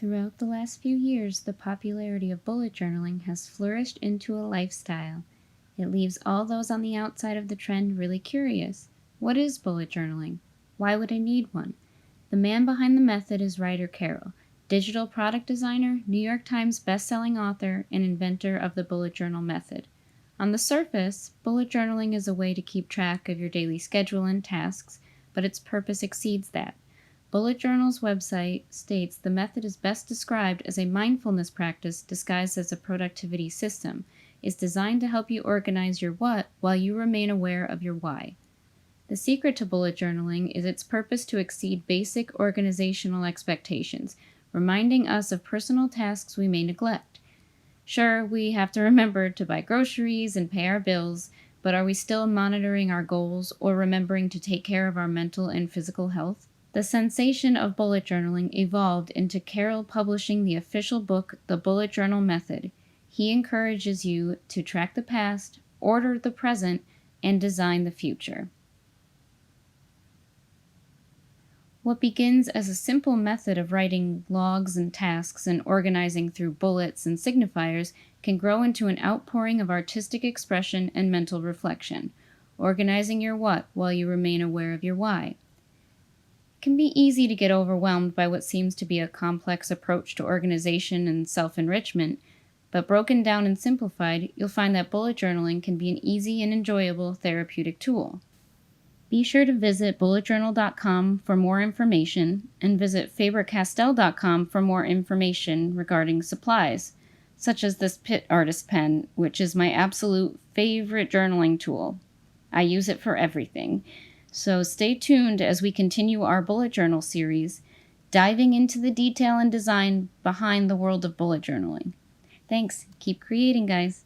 Throughout the last few years, the popularity of bullet journaling has flourished into a lifestyle. It leaves all those on the outside of the trend really curious. What is bullet journaling? Why would I need one? The man behind the method is Ryder Carroll, digital product designer, New York Times bestselling author, and inventor of the bullet journal method. On the surface, bullet journaling is a way to keep track of your daily schedule and tasks, but its purpose exceeds that. Bullet Journal's website states the method is best described as a mindfulness practice disguised as a productivity system. It's designed to help you organize your what while you remain aware of your why. The secret to bullet journaling is its purpose to exceed basic organizational expectations, reminding us of personal tasks we may neglect. Sure, we have to remember to buy groceries and pay our bills, but are we still monitoring our goals or remembering to take care of our mental and physical health? The sensation of bullet journaling evolved into Carroll publishing the official book, The Bullet Journal Method. He encourages you to track the past, order the present, and design the future. What begins as a simple method of writing logs and tasks and organizing through bullets and signifiers can grow into an outpouring of artistic expression and mental reflection, organizing your what while you remain aware of your why. It can be easy to get overwhelmed by what seems to be a complex approach to organization and self-enrichment, but broken down and simplified, you'll find that bullet journaling can be an easy and enjoyable therapeutic tool. Be sure to visit bulletjournal.com for more information and visit Faber-Castell.com for more information regarding supplies, such as this Pitt artist pen, which is my absolute favorite journaling tool. I use it for everything. So stay tuned as we continue our bullet journal series, diving into the detail and design behind the world of bullet journaling. Thanks. Keep creating, guys.